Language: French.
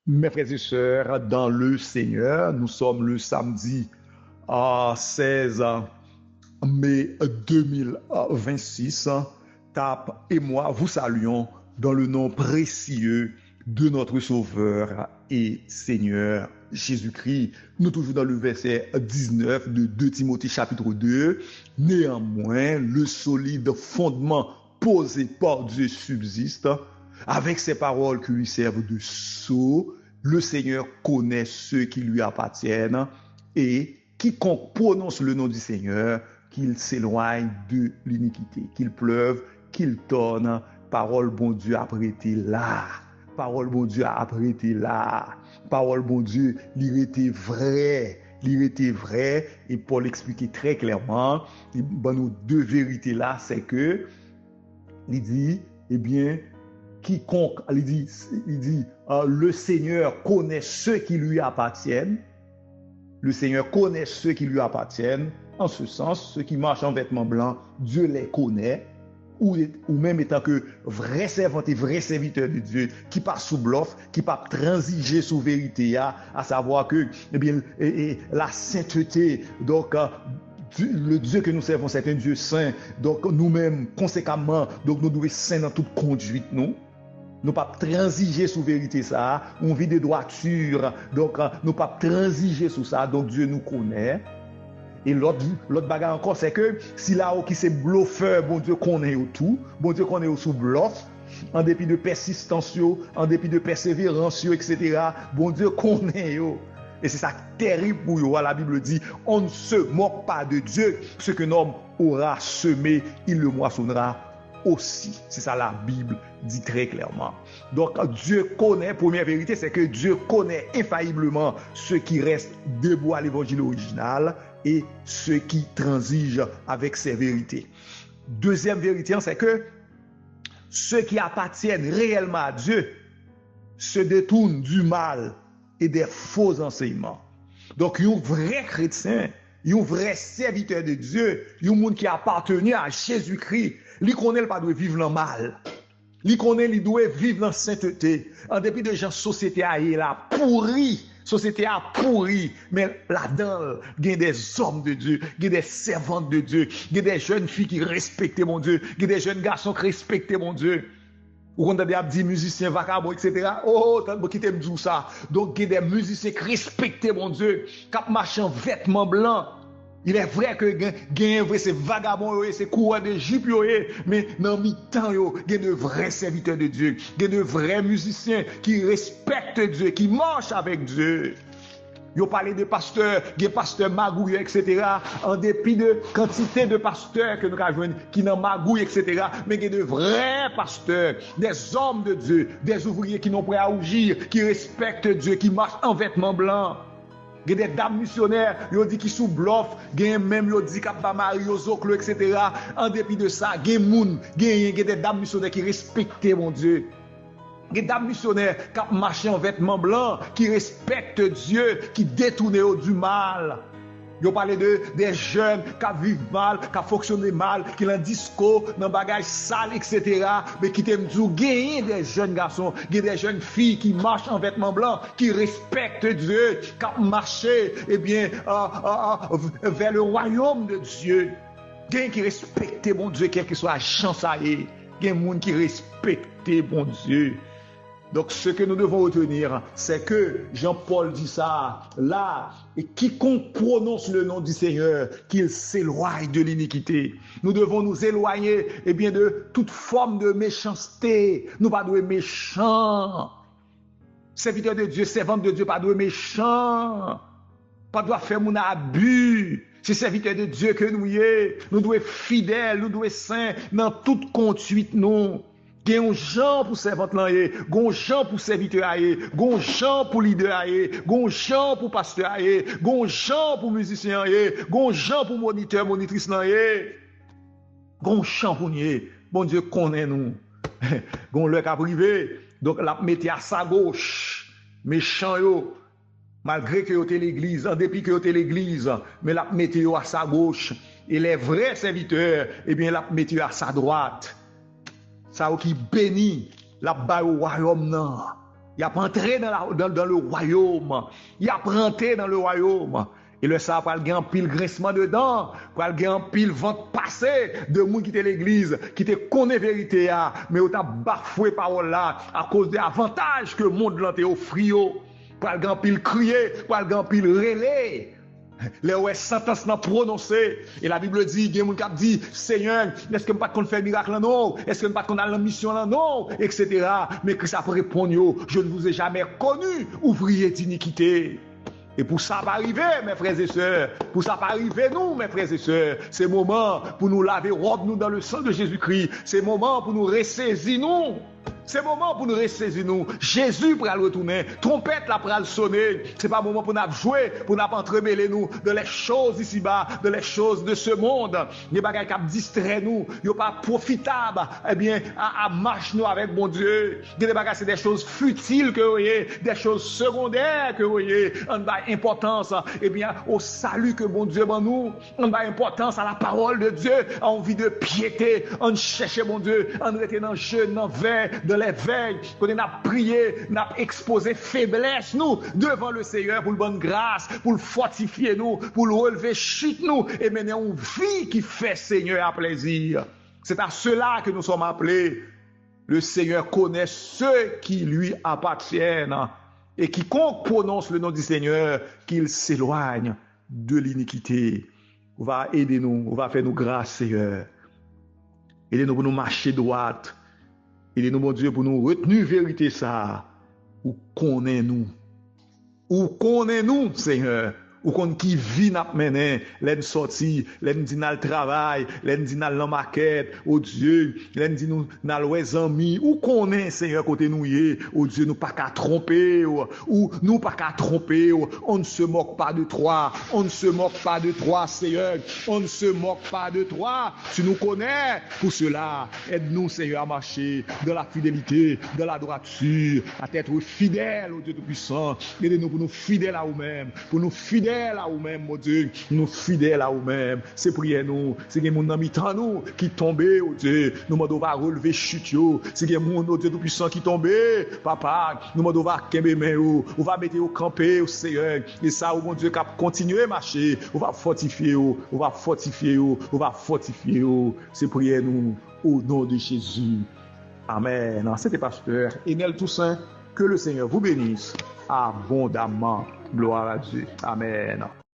Mes frères et sœurs, dans le Seigneur, nous sommes le samedi 16 mai 2026. Tape et moi vous saluons dans le nom précieux de notre Sauveur et Seigneur Jésus-Christ. Nous toujours dans le verset 19 de 2 Timothée chapitre 2. Néanmoins, le solide fondement posé par Dieu subsiste. Avec ces paroles qui lui servent de sceau, le Seigneur connaît ceux qui lui appartiennent et quiconque prononce le nom du Seigneur, qu'il s'éloigne de l'iniquité, qu'il pleuve, qu'il tonne. Parole bon Dieu a prêté là. Parole bon Dieu a prêté là. Parole bon Dieu, il était vrai. Il était vrai. Et Paul expliquait très clairement, nous deux vérités là, c'est que, il dit, eh bien, quiconque, il dit le Seigneur connaît ceux qui lui appartiennent. Le Seigneur connaît ceux qui lui appartiennent. En ce sens, ceux qui marchent en vêtements blancs, Dieu les connaît. Ou même étant que vrai servant et vrai serviteur de Dieu, qui part sous bluff, qui part transiger sous vérité, à savoir que eh bien, la sainteté, donc le Dieu que nous servons, c'est un Dieu saint. Donc nous-mêmes, conséquemment, donc nous devons être saints dans toute conduite, nous. Nous pas transiger sous vérité ça, on vit de droiture, donc nous pas transiger sous ça, donc Dieu nous connaît. Et l'autre bagarre encore, c'est que si là qui c'est bluffeur, bon Dieu connaît tout, bon Dieu connaît sous bluff, en dépit de persistance, en dépit de persévérance, etc., bon Dieu connaît. Et c'est ça terrible pour vous. La Bible dit, on ne se moque pas de Dieu, ce qu'un homme aura semé, il le moissonnera aussi. C'est ça la Bible dit très clairement. Donc Dieu connaît, première vérité, c'est que Dieu connaît infailliblement ceux qui restent debout à l'évangile original et ceux qui transigent avec ces vérités. Deuxième vérité, c'est que ceux qui appartiennent réellement à Dieu se détournent du mal et des faux enseignements. Donc, un vrai chrétien, un vrai serviteur de Dieu, un monde qui appartient à Jésus-Christ, il connaît pas de vivre dans le mal. Il connaît, il doit vivre dans la sainteté. En dépit de gens, société a là pourri. Société a pourri, mais là-dedans, il y a des hommes de Dieu, il y a des servantes de Dieu, il y a des jeunes filles qui respectent mon Dieu, il y a des jeunes garçons qui respectent mon Dieu. Ou on a des musiciens vagabonds, etc. Oh, qui t'aime dire ça. Donc, il y a des musiciens qui respectent mon Dieu, qui marchent en vêtements blancs. Il est vrai que ces vagabonds, ces coureurs de jupe, mais dans mi-temps, il y a de vrais serviteurs de Dieu, il y a de vrais musiciens qui respectent Dieu, qui marchent avec Dieu. Ils ont parlé de pasteurs, des pasteurs magouilles, etc. En dépit de quantité de pasteurs que nous avons qui n'ont magouille, etc. Mais il y a de vrais pasteurs, des hommes de Dieu, des ouvriers qui n'ont pas à rougir, qui respectent Dieu, qui marchent en vêtements blancs. Il y a des dames missionnaires, ils ont dit qu'ils sont bluff, il y a même ils ont dit qu'ils sont mariés aux oclos, etc. En dépit de ça, il y a des dames missionnaires qui respectent mon Dieu. Il y a des dames missionnaires qui marchent en vêtements blancs, qui respectent Dieu, qui détournent du mal. Ils ont parlé des jeunes qui vivent mal, qui fonctionnent mal, qui ont un disco, dans bagage sale, etc. Mais qui t'aiment dire, il y a des jeunes garçons, il y a des jeunes filles qui marchent en vêtements blancs, qui respectent Dieu, qui marchent eh bien, vers le royaume de Dieu. Il y a qui respectent mon Dieu, quel que soit la chance à eux. Il y a des gens qui respectent mon Dieu. Donc, ce que nous devons retenir, c'est que Jean-Paul dit ça là, et quiconque prononce le nom du Seigneur, qu'il s'éloigne de l'iniquité. Nous devons nous éloigner, eh bien, de toute forme de méchanceté. Nous pas de méchants. Serviteur de Dieu, servante de Dieu, pas de méchants. Pas de faire mon abus. C'est serviteur de Dieu que nous y est. Nous devons être fidèles, nous devons être saints dans toute conduite, nous. Il y a un gens pour servante là, il y a un gens pour serviteur, il y a un gens pour leader, il y a un gens pour pasteur, il y a un gens pour musicien, il y a un gens pour moniteur, monitrice là, il y a un gens pour nous. Bon Dieu connaît nous. Gon le ka privé, donc la mettez à sa gauche. Méchant yo, malgré que yo te l'église, en dépit que yo te l'église, mais la mettez à sa gauche. Et les vrais serviteurs, eh bien la mettez à sa droite. Ça qui bénit la baille au royaume non. Il a rentré dans le royaume. Il a rentré dans le royaume. Et le ça, il y a un pile grincement dedans, il y a un pile vente passé de gens qui étaient l'église, qui te connaît vérité, mais qui a bafoué parole là, à cause des avantages que le monde l'a offert. Il y a un pile crier, il y a un pile relais. Les sentences n'ont prononcé. Et la Bible dit, il y a des gens qui disent, Seigneur, est-ce que je ne peux pas faire miracle? Non. Est-ce que je ne peux pas aller en mission? Non. Etc. Mais Christ a répondu, je ne vous ai jamais connu, ouvrier d'iniquité. Et pour ça pas arriver, mes frères et sœurs, pour ça pas arriver nous, mes frères et sœurs, c'est le moment pour nous laver robe nous dans le sang de Jésus-Christ, c'est le moment pour nous ressaisir nous. C'est le moment pour nous ressaisir nous. Jésus pour le retourner. Trompette là pour le sonner. C'est pas le moment pour nous jouer, pour nous entremêler nous de les choses ici-bas, de les choses de ce monde. Les bagages qui distraient nous, ils pas profitables, eh bien, à marcher nous avec mon Dieu. Les bagages c'est des choses futiles que vous voyez, des choses secondaires que vous voyez. On va importance, eh bien, au salut que mon Dieu va nous. On va importance à la parole de Dieu, à envie de piété. On cherche mon Dieu, on reste dans le jeûne, dans le verre, de l'éveil, qu'on a prié, on a exposé faiblesse nous devant le Seigneur pour le bonne grâce, pour le fortifier nous, pour le relever chute nous et mener une vie qui fait Seigneur à plaisir. C'est à cela que nous sommes appelés. Le Seigneur connaît ceux qui lui appartiennent et quiconque prononce le nom du Seigneur, qu'il s'éloigne de l'iniquité. On va aider nous, on va faire nous grâce Seigneur. Aidez-nous pour nous marcher droite. Aidez-nous, mon Dieu, pour nous retenir vérité ça. Où connaissez-nous? Où connaissez-nous, Seigneur? Où qu'on qui vit n'a mené, l'aide sorti, l'aide dit n'a le travail, l'aide dit n'a la maquette, oh Dieu, l'aide dit nous n'a les amis, où connaît Seigneur côté nous y, oh Dieu, nous pas qu'à tromper, ou nous pas qu'à tromper, on ne se moque pas de toi, on ne se moque pas de toi, Seigneur, on ne se moque pas de toi, tu nous connais, pour cela, aide-nous, Seigneur, à marcher dans la fidélité, dans la droiture, à être fidèle au Dieu Tout-Puissant, aidez-nous pour nous fidèles à nous-mêmes, pour nous fidèles à vous-même, mon Dieu, nous fidèles à vous-même. C'est prier nous, c'est que mon ami tant nous qui tombé, oh Dieu, nous devons relever chute yo. C'est que mon Dieu tout puissant qui tombé, papa, nous devons kembe men yo, on va mettre au camper au Seigneur. Et ça, oh mon Dieu, qui continuer à marcher, on va fortifier yo, on va fortifier yo, on va fortifier yo. C'est prier nous au nom de Jésus. Amen. C'était pasteur Enel Toussaint. Que le Seigneur vous bénisse abondamment. Gloire à Dieu. Amen.